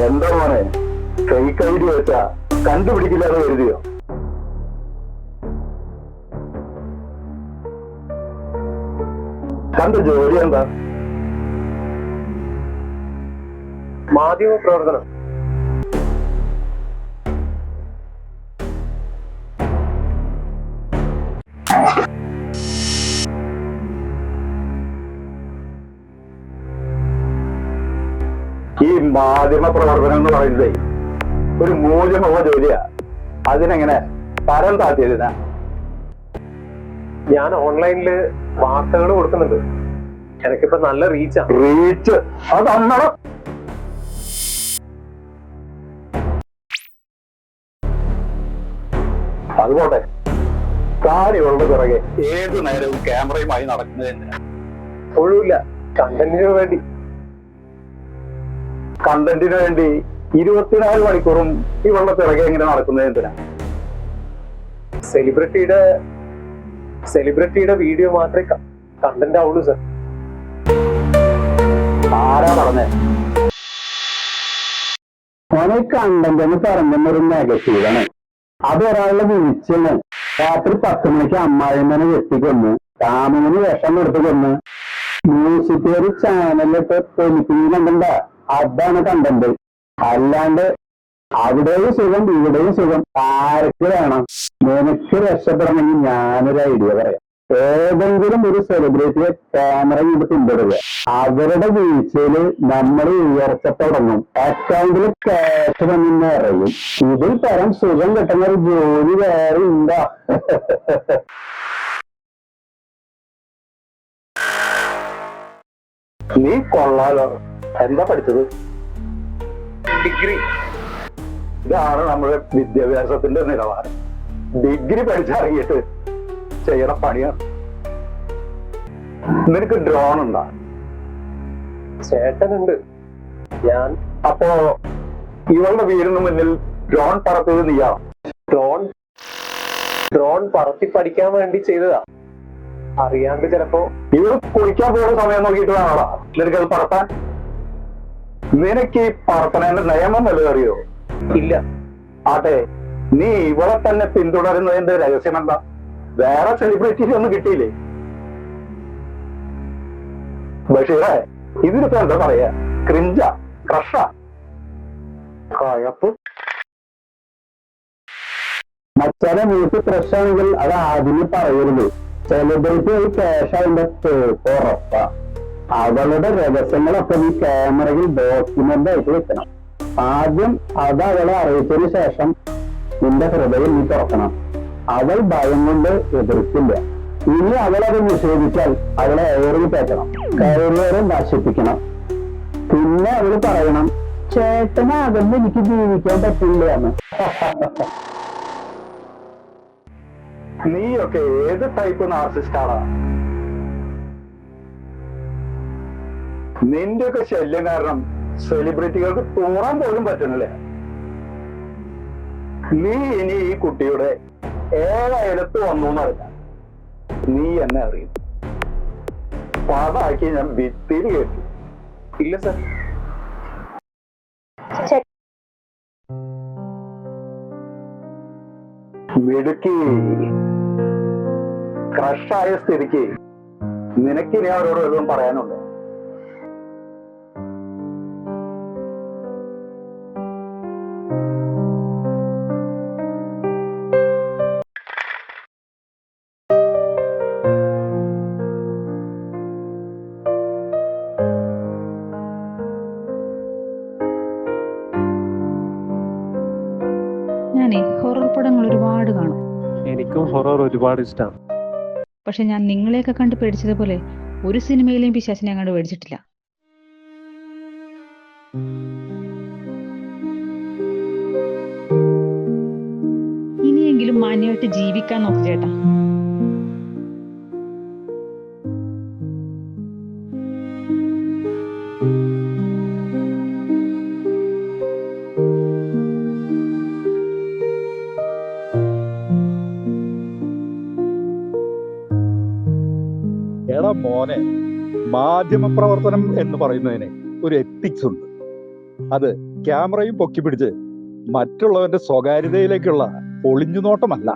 എന്താ മോനെ fake ID വെച്ചാ കണ്ടുപിടിക്കില്ലാതെ കരുതിയോ? തന്റെ ജോലി എന്താ? മാധ്യമ പ്രവർത്തനം. ഈ മാധ്യമ പ്രവർത്തനം എന്ന് പറയുന്നത് ഒരു മൂല്യമുള്ള ജോലിയാ. അതിനെങ്ങനെ തരം താഴ്ത്തിയതിനാ? ഞാൻ ഓൺലൈനില് വാർത്തകൾ കൊടുക്കുന്നുണ്ട്. എനിക്കിപ്പോ നല്ല റീച്ചാ. റീച്ച് അത് അന്നണം. അതുപോട്ടെ, കാര്യമുള്ള പിറകെ ഏതു നേരവും ക്യാമറയുമായി നടക്കുന്നത് എന്തിനാ? ഒഴിവില്ല, കണ്ടന്റിന് വേണ്ടി. കണ്ടന്റിന് വേണ്ടി 24 മണിക്കൂറും ഇവളുടെ പിറകെ എങ്ങനെ നടക്കുന്നത് എന്തിനാ? സെലിബ്രിറ്റിയുടെ വീഡിയോ മാത്രമേ കണ്ടന്റ് ആവുള്ളൂ സർ. ആരാ പറഞ്ഞേ? കണ്ടന്റ് എന്ന് പറയുന്നൊരു നെഗറ്റീവാണ്. അത് ഒരാളുടെ വിളിച്ചാണ്. രാത്രി 10 മണിക്ക് അമ്മായിമ്മനെ വെട്ടിക്കൊന്ന്, കാമുവിന് വിഷം എടുത്ത് കൊന്ന്, മ്യൂസിക് ഒരു ചാനലിലൊക്കെ പൊലിപ്പിക്കുന്നുണ്ട. അതാണ് കണ്ടന്റ്. അല്ലാണ്ട് അവിടെയും സുഖം ഇവിടെയും സുഖം ആർക്ക് വേണം? നിനക്ക് രക്ഷപ്പെടണമെങ്കിൽ ഞാനൊരു ഐഡിയ പറയാം. ഏതെങ്കിലും ഒരു സെലിബ്രിറ്റിയെ ക്യാമറ കൊണ്ട് പിന്തുടരുക. അവരുടെ വീഴ്ചയില് നമ്മൾ ഉയർച്ച തുടങ്ങും. അക്കൗണ്ടിൽ ക്യാഷ് വന്ന് ഇറയും. ഇതിൽ തരം സുഖം കിട്ടുന്ന ഒരു ജോലി വേറെ ഉണ്ടാ? നീ കൊള്ളാലോ. എന്താ പഠിച്ചത്? ഡിഗ്രി. ഇതാണ് നമ്മുടെ വിദ്യാഭ്യാസത്തിന്റെ നിലവാരം. ഡിഗ്രി പഠിച്ചിറങ്ങിയിട്ട് ചെയ്യണ പണിയാണ്. നിനക്ക് ഡ്രോൺ ഉണ്ടാ? ചേട്ടനുണ്ട്. ഞാൻ അപ്പോ ഇവളുടെ വീടിന് മുന്നിൽ ഡ്രോൺ പറത്തിയത് നീയാ? ഡ്രോൺ പറത്തി പഠിക്കാൻ വേണ്ടി ചെയ്തതാ. അറിയാണ്ട് ചിലപ്പോ. ഇവൾ കുളിക്കാൻ പോകുന്ന സമയം നോക്കിയിട്ട് വേണോടാ നിനക്കത് പറത്താൻ? നിനക്ക് ഈ പറത്തണേന്റെ നിയമം വല്ലതും അറിയോ? ഇല്ല. ആട്ടെ, നീ ഇവളെ തന്നെ പിന്തുടരുന്നതിന്റെ രഹസ്യം എന്താ? വേറെ സെലിബ്രിറ്റീസ് ഒന്നും കിട്ടിയില്ലേ? ബഷീറെ, ഇതിനിപ്പോ എന്താ പറയാ? ക്രിഞ്ച, ക്രഷ, കഴപ്പ്? മച്ചാനെ വീട്ടിൽ ക്രഷാണെങ്കിൽ അത് ആദ്യമേ പറയരുത്. സെലിബ്രിറ്റി ഒരു ക്യാഷാവിന്റെ ഉറപ്പാ. അവളുടെ രഹസ്യങ്ങളൊക്കെ നീ ക്യാമറയിൽ ഡോക്യുമെന്റ് ആയിട്ട് വെക്കണം. ആദ്യം അത് അവളെ അറിയിച്ചതിന് ശേഷം നിന്റെ ഹൃദയം നീ തുറക്കണം. അവൾ ഭയം കൊണ്ട് എതിർക്കില്ല. ഇനി അവളത് നിഷേധിച്ചാൽ അവളെ ഏറി തേക്കണം, കരിയറും നശിപ്പിക്കണം. പിന്നെ അവള് പറയണം, ചേട്ടനാകുമ്പോ എനിക്ക് ജീവിക്കാൻ പറ്റില്ല എന്ന്. നീയൊക്കെ ഏത് ടൈപ്പ് നാർസിസ്റ്റാണ്? നിന്റെയൊക്കെ ശല്യം കാരണം സെലിബ്രിറ്റികൾക്ക് തൂറാൻ പോലും പറ്റണില്ലേ? നീ ഇനി ഈ കുട്ടിയുടെ ഏഴയലത്ത് വന്നു എന്നറിയില്ല. നീ എന്നെ അറിയും. പാടാക്കി ഞാൻ ഭിത്തിയിൽ കേട്ടു. ഇല്ല സർ. മിടുക്കി. ക്രഷായ സ്ഥിതിക്ക് നിനക്കിനി അവരോട് വല്ലതും പറയാനുണ്ട്? ഞാനേ ഹൊറർ പടങ്ങൾ ഒരുപാട് കാണും. എനിക്കും ഹൊറർ ഒരുപാട് ഇഷ്ടമാണ്. പക്ഷെ ഞാൻ നിങ്ങളെയൊക്കെ കണ്ട് പേടിച്ചതുപോലെ ഒരു സിനിമയിലെയും പിശാചിനെ കണ്ട് പേടിച്ചിട്ടില്ല. ഇനിയെങ്കിലും മാന്യമായിട്ട് ജീവിക്കാൻ നോക്ക് ചേട്ടാ. എടാ മോനെ, മാധ്യമ പ്രവർത്തനം എന്ന് പറയുന്നതിന് ഒരു എത്തിക്സ് ഉണ്ട്. അത് ക്യാമറയും പൊക്കി പിടിച്ച് മറ്റുള്ളവന്റെ സ്വകാര്യതയിലേക്കുള്ള ഒളിഞ്ഞുനോട്ടമല്ല.